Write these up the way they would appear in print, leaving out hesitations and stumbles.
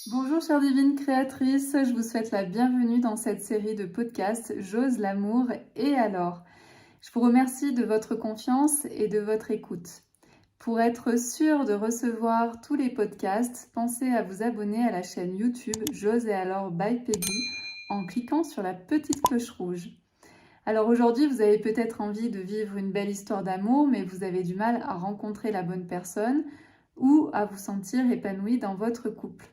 Bonjour chère divine créatrice, je vous souhaite la bienvenue dans cette série de podcasts J'ose l'amour et alors. Je vous remercie de votre confiance et de votre écoute. Pour être sûr de recevoir tous les podcasts, pensez à vous abonner à la chaîne YouTube J'ose et alors by Peggy en cliquant sur la petite cloche rouge. Alors aujourd'hui, vous avez peut-être envie de vivre une belle histoire d'amour, mais vous avez du mal à rencontrer la bonne personne ou à vous sentir épanoui dans votre couple.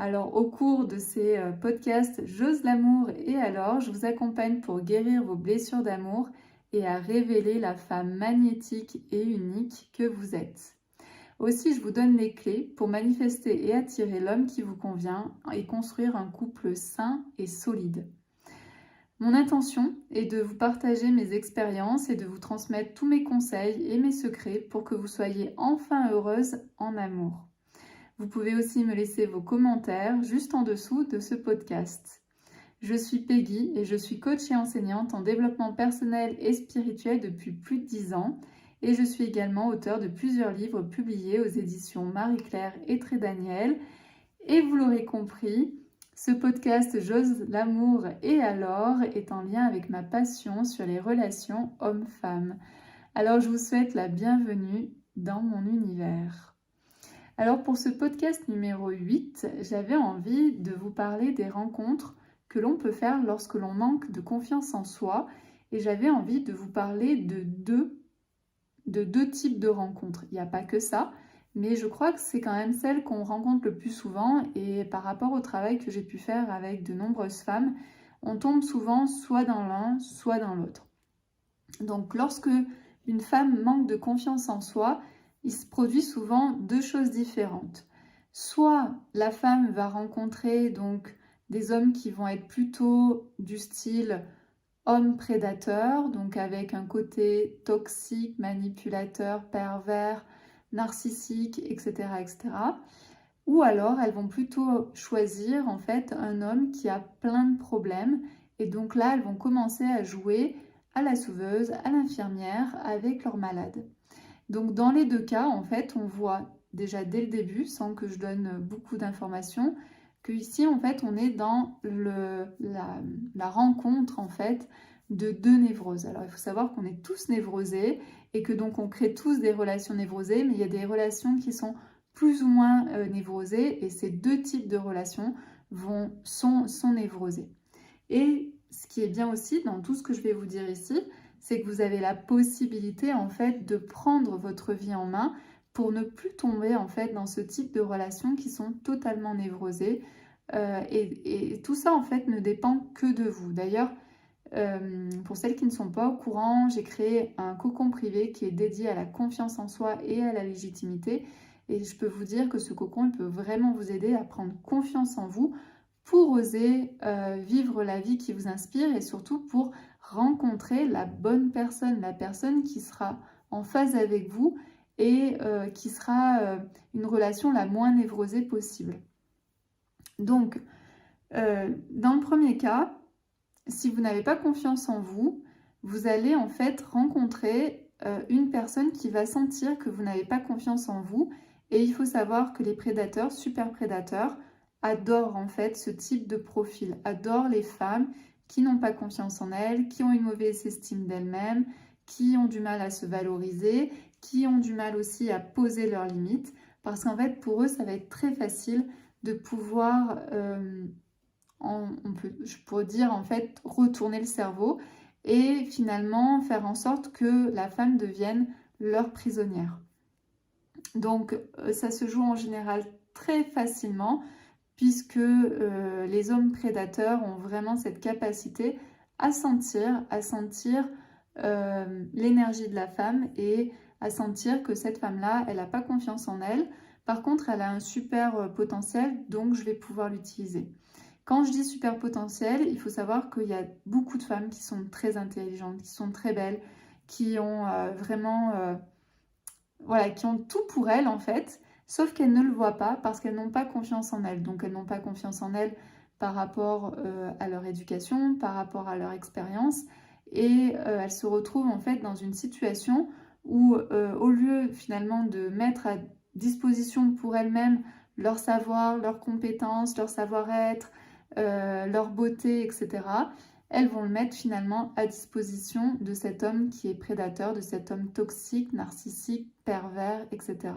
Alors au cours de ces podcasts J'ose l'amour et alors, je vous accompagne pour guérir vos blessures d'amour et à révéler la femme magnétique et unique que vous êtes. Aussi, je vous donne les clés pour manifester et attirer l'homme qui vous convient et construire un couple sain et solide. Mon intention est de vous partager mes expériences et de vous transmettre tous mes conseils et mes secrets pour que vous soyez enfin heureuse en amour. Vous pouvez aussi me laisser vos commentaires juste en dessous de ce podcast. Je suis Peggy et je suis coach et enseignante en développement personnel et spirituel depuis plus de 10 ans et je suis également auteure de plusieurs livres publiés aux éditions Marie-Claire et Trédaniel. Et vous l'aurez compris, ce podcast J'ose l'amour et alors est en lien avec ma passion sur les relations hommes-femmes. Alors je vous souhaite la bienvenue dans mon univers. Alors pour ce podcast numéro 8, j'avais envie de vous parler des rencontres que l'on peut faire lorsque l'on manque de confiance en soi et j'avais envie de vous parler de deux types de rencontres. Il n'y a pas que ça, mais je crois que c'est quand même celle qu'on rencontre le plus souvent et par rapport au travail que j'ai pu faire avec de nombreuses femmes, on tombe souvent soit dans l'un, soit dans l'autre. Donc lorsque une femme manque de confiance en soi, il se produit souvent deux choses différentes. Soit la femme va rencontrer donc des hommes qui vont être plutôt du style homme prédateur, donc avec un côté toxique, manipulateur, pervers, narcissique, etc., etc. Ou alors elles vont plutôt choisir en fait un homme qui a plein de problèmes et donc là elles vont commencer à jouer à la sauveuse, à l'infirmière avec leur malade. Donc dans les deux cas, en fait, on voit déjà dès le début, sans que je donne beaucoup d'informations, que ici, en fait, on est dans la rencontre, en fait, de deux névroses. Alors, il faut savoir qu'on est tous névrosés et que donc on crée tous des relations névrosées, mais il y a des relations qui sont plus ou moins névrosées et ces deux types de relations sont névrosées. Et ce qui est bien aussi dans tout ce que je vais vous dire ici, c'est que vous avez la possibilité en fait de prendre votre vie en main pour ne plus tomber en fait dans ce type de relations qui sont totalement névrosées. Et tout ça en fait ne dépend que de vous. D'ailleurs, pour celles qui ne sont pas au courant, j'ai créé un cocon privé qui est dédié à la confiance en soi et à la légitimité. Et je peux vous dire que ce cocon il peut vraiment vous aider à prendre confiance en vous pour oser vivre la vie qui vous inspire et surtout pour rencontrer la bonne personne, la personne qui sera en phase avec vous et qui sera une relation la moins névrosée possible. Donc, dans le premier cas, si vous n'avez pas confiance en vous, vous allez en fait rencontrer une personne qui va sentir que vous n'avez pas confiance en vous. Et il faut savoir que les prédateurs, super prédateurs, adorent en fait ce type de profil, adorent les femmes qui n'ont pas confiance en elles, qui ont une mauvaise estime d'elles-mêmes, qui ont du mal à se valoriser, qui ont du mal aussi à poser leurs limites. Parce qu'en fait, pour eux, ça va être très facile de pouvoir je pourrais dire en fait retourner le cerveau et finalement faire en sorte que la femme devienne leur prisonnière. Donc ça se joue en général très facilement puisque les hommes prédateurs ont vraiment cette capacité à sentir l'énergie de la femme et à sentir que cette femme-là, elle n'a pas confiance en elle. Par contre, elle a un super potentiel, donc je vais pouvoir l'utiliser. Quand je dis super potentiel, il faut savoir qu'il y a beaucoup de femmes qui sont très intelligentes, qui sont très belles, qui ont voilà, qui ont tout pour elles en fait, sauf qu'elles ne le voient pas parce qu'elles n'ont pas confiance en elles. Donc elles n'ont pas confiance en elles par rapport à leur éducation, par rapport à leur expérience, et elles se retrouvent en fait dans une situation où au lieu finalement de mettre à disposition pour elles-mêmes leur savoir, leurs compétences, leur savoir-être, leur beauté, etc., elles vont le mettre finalement à disposition de cet homme qui est prédateur, de cet homme toxique, narcissique, pervers, etc.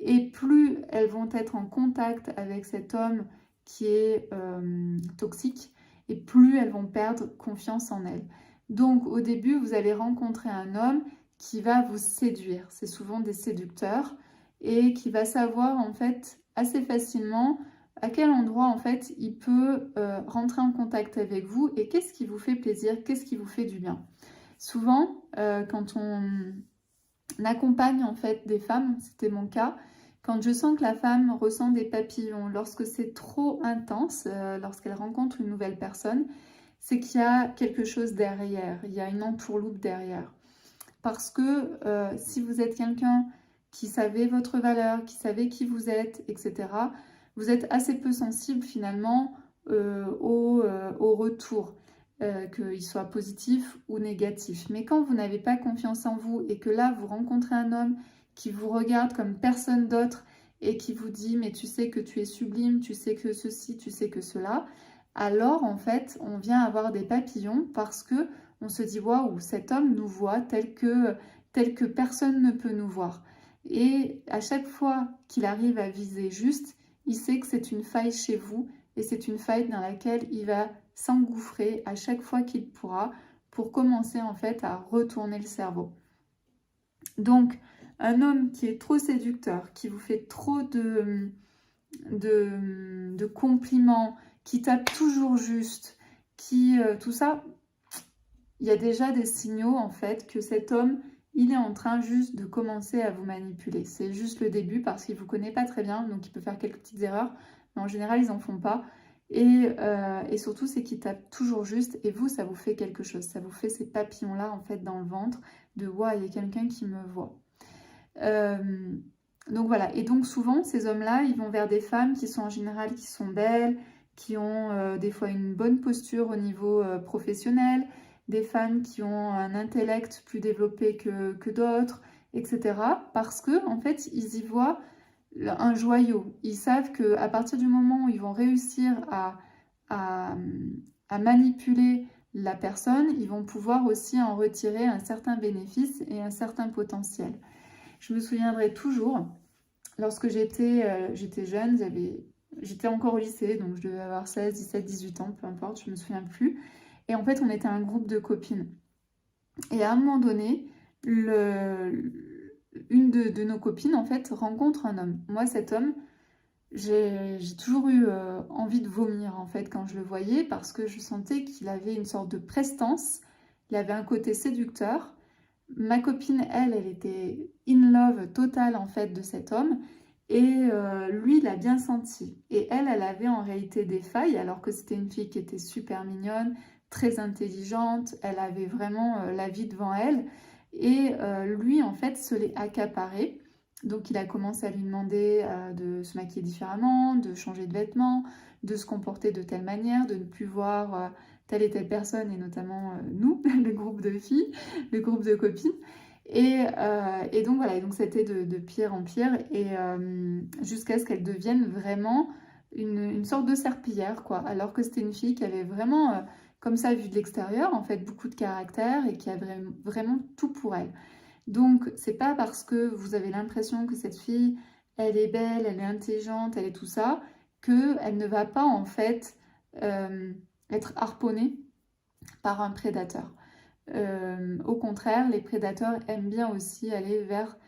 Et plus elles vont être en contact avec cet homme qui est toxique, et plus elles vont perdre confiance en elles. Donc au début, vous allez rencontrer un homme qui va vous séduire. C'est souvent des séducteurs et qui va savoir en fait assez facilement à quel endroit en fait il peut rentrer en contact avec vous et qu'est-ce qui vous fait plaisir, qu'est-ce qui vous fait du bien. Souvent, quand on accompagne en fait des femmes, c'était mon cas, quand je sens que la femme ressent des papillons, lorsque c'est trop intense, lorsqu'elle rencontre une nouvelle personne, c'est qu'il y a quelque chose derrière, il y a une entourloupe derrière. Parce que si vous êtes quelqu'un qui savait votre valeur, qui savait qui vous êtes, etc., vous êtes assez peu sensible finalement au retour, qu'il soit positif ou négatif. Mais quand vous n'avez pas confiance en vous et que là, vous rencontrez un homme qui vous regarde comme personne d'autre et qui vous dit « mais tu sais que tu es sublime, tu sais que ceci, tu sais que cela », alors en fait, on vient avoir des papillons parce que on se dit « waouh, cet homme nous voit tel que personne ne peut nous voir ». Et à chaque fois qu'il arrive à viser juste, il sait que c'est une faille chez vous et c'est une faille dans laquelle il va s'engouffrer à chaque fois qu'il pourra pour commencer en fait à retourner le cerveau. Donc, un homme qui est trop séducteur, qui vous fait trop de compliments, qui tape toujours juste, tout ça, il y a déjà des signaux en fait que cet homme, il est en train juste de commencer à vous manipuler. C'est juste le début parce qu'il ne vous connaît pas très bien, donc il peut faire quelques petites erreurs, mais en général, ils n'en font pas. Et surtout, c'est qu'il tape toujours juste et vous, ça vous fait quelque chose. Ça vous fait ces papillons-là en fait dans le ventre de « waouh, il y a quelqu'un qui me voit ». Donc voilà, et donc souvent ces hommes-là, ils vont vers des femmes qui sont en général qui sont belles, qui ont des fois une bonne posture au niveau professionnel, des femmes qui ont un intellect plus développé que d'autres, etc. Parce que en fait, ils y voient un joyau. Ils savent qu'à partir du moment où ils vont réussir à manipuler la personne, ils vont pouvoir aussi en retirer un certain bénéfice et un certain potentiel. Je me souviendrai toujours, lorsque j'étais jeune, j'étais encore au lycée, donc je devais avoir 16, 17, 18 ans, peu importe, je ne me souviens plus. Et en fait, on était un groupe de copines. Et à un moment donné, une de nos copines, en fait, rencontre un homme. Moi, cet homme, j'ai toujours eu envie de vomir, en fait, quand je le voyais, parce que je sentais qu'il avait une sorte de prestance, il avait un côté séducteur. Ma copine, elle était in love totale en fait de cet homme et lui, il a bien senti. Et elle avait en réalité des failles alors que c'était une fille qui était super mignonne, très intelligente, elle avait vraiment la vie devant elle et lui, en fait, se l'est accaparé. Donc il a commencé à lui demander de se maquiller différemment, de changer de vêtements, de se comporter de telle manière, de ne plus voir telle et telle personne, et notamment nous, le groupe de filles, le groupe de copines. Et donc voilà, donc c'était de pire en pire, et jusqu'à ce qu'elle devienne vraiment une sorte de serpillière, quoi. Alors que c'était une fille qui avait vraiment, comme ça, vu de l'extérieur, en fait, beaucoup de caractère, et qui avait vraiment tout pour elle. Donc, c'est pas parce que vous avez l'impression que cette fille, elle est belle, elle est intelligente, elle est tout ça, qu'elle ne va pas, en fait, être harponnée par un prédateur. Au contraire, les prédateurs aiment bien aussi aller vers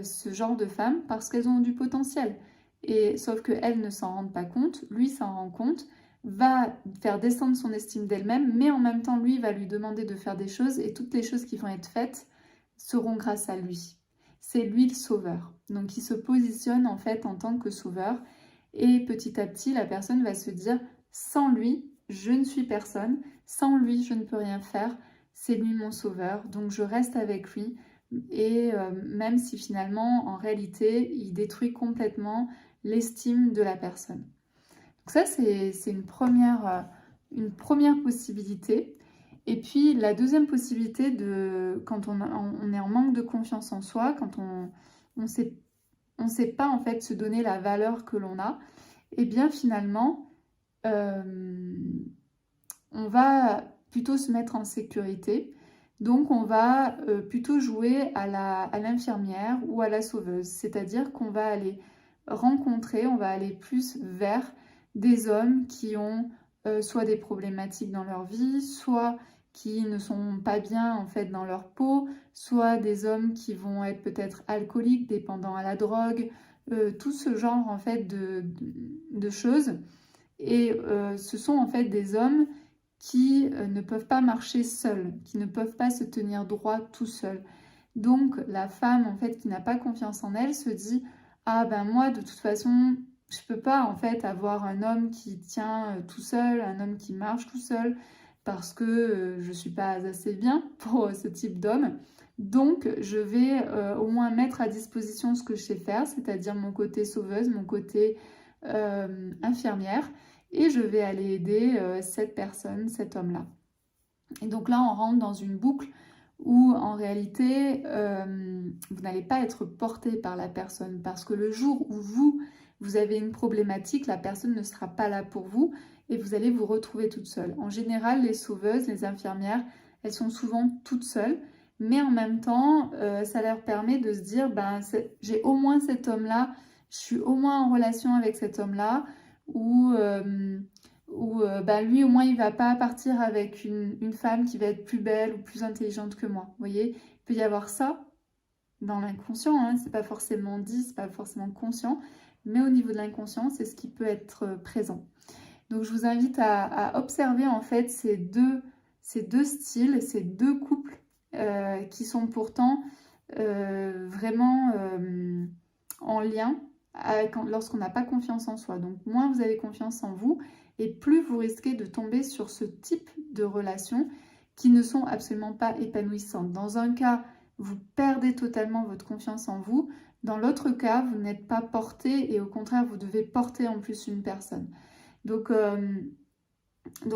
ce genre de femmes parce qu'elles ont du potentiel. Et sauf qu'elles ne s'en rendent pas compte, lui s'en rend compte, va faire descendre son estime d'elle-même, mais en même temps, lui va lui demander de faire des choses et toutes les choses qui vont être faites seront grâce à lui. C'est lui le sauveur. Donc il se positionne en fait en tant que sauveur et petit à petit, la personne va se dire sans lui, je ne suis personne, sans lui, je ne peux rien faire, c'est lui mon sauveur, donc je reste avec lui. Et même si finalement, en réalité, il détruit complètement l'estime de la personne. Donc ça, c'est une première possibilité. Et puis, la deuxième possibilité, quand on est en manque de confiance en soi, quand on sait on ne sait pas en fait se donner la valeur que l'on a, et bien finalement, on va plutôt se mettre en sécurité. Donc on va plutôt jouer à l'infirmière ou à la sauveuse. C'est-à-dire qu'on va aller rencontrer, on va aller plus vers des hommes qui ont soit des problématiques dans leur vie, soit qui ne sont pas bien en fait dans leur peau, soit des hommes qui vont être peut-être alcooliques, dépendants à la drogue, tout ce genre en fait de choses. Et ce sont en fait des hommes qui ne peuvent pas marcher seuls, qui ne peuvent pas se tenir droit tout seuls. Donc la femme en fait qui n'a pas confiance en elle se dit ah ben moi de toute façon je peux pas en fait avoir un homme qui tient tout seul, un homme qui marche tout seul parce que je suis pas assez bien pour ce type d'homme. Donc je vais au moins mettre à disposition ce que je sais faire, c'est-à-dire mon côté sauveuse, mon côté infirmière, et je vais aller aider cette personne, cet homme-là. Et donc là, on rentre dans une boucle où en réalité, vous n'allez pas être porté par la personne, parce que le jour où vous avez une problématique, la personne ne sera pas là pour vous et vous allez vous retrouver toute seule. En général, les sauveuses, les infirmières, elles sont souvent toutes seules, mais en même temps, ça leur permet de se dire, ben, j'ai au moins cet homme-là, je suis au moins en relation avec cet homme-là, ou bah, lui au moins il va pas partir avec une femme qui va être plus belle ou plus intelligente que moi. Vous voyez, il peut y avoir ça dans l'inconscient, hein, c'est pas forcément dit, c'est pas forcément conscient, mais au niveau de l'inconscient, c'est ce qui peut être présent. Donc je vous invite à observer en fait ces deux styles, ces deux couples qui sont pourtant vraiment en lien lorsqu'on n'a pas confiance en soi. Donc moins vous avez confiance en vous et plus vous risquez de tomber sur ce type de relations qui ne sont absolument pas épanouissantes. Dans un cas, vous perdez totalement votre confiance en vous. Dans l'autre cas, vous n'êtes pas porté et au contraire, vous devez porter en plus une personne. Donc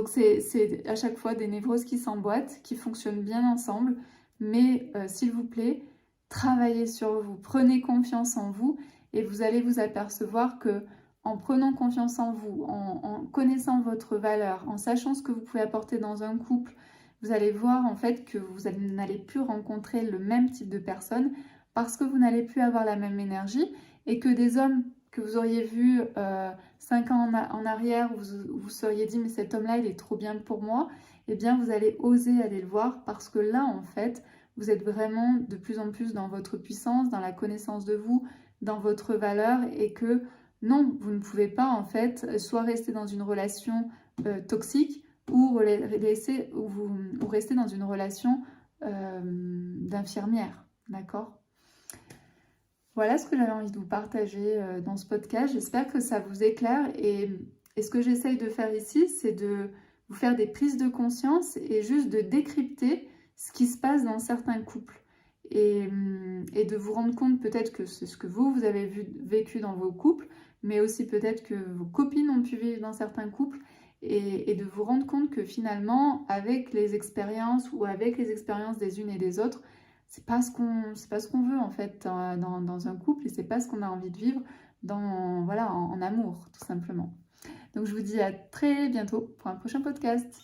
c'est à chaque fois des névroses qui s'emboîtent, qui fonctionnent bien ensemble. Mais s'il vous plaît, travaillez sur vous, prenez confiance en vous et vous allez vous apercevoir que en prenant confiance en vous, en connaissant votre valeur, en sachant ce que vous pouvez apporter dans un couple, vous allez voir en fait que vous n'allez plus rencontrer le même type de personnes parce que vous n'allez plus avoir la même énergie et que des hommes que vous auriez vus 5 ans en arrière, vous seriez dit mais cet homme-là il est trop bien pour moi, eh bien vous allez oser aller le voir parce que là en fait vous êtes vraiment de plus en plus dans votre puissance, dans la connaissance de vous, dans votre valeur et que non, vous ne pouvez pas en fait soit rester dans une relation toxique ou rester dans une relation d'infirmière, d'accord ? Voilà ce que j'avais envie de vous partager dans ce podcast. J'espère que ça vous éclaire et ce que j'essaye de faire ici, c'est de vous faire des prises de conscience et juste de décrypter ce qui se passe dans certains couples et de vous rendre compte peut-être que c'est ce que vous avez vécu dans vos couples, mais aussi peut-être que vos copines ont pu vivre dans certains couples et de vous rendre compte que finalement, avec les expériences ou avec les expériences des unes et des autres, c'est pas ce qu'on veut en fait dans un couple et c'est pas ce qu'on a envie de vivre en amour tout simplement. Donc je vous dis à très bientôt pour un prochain podcast.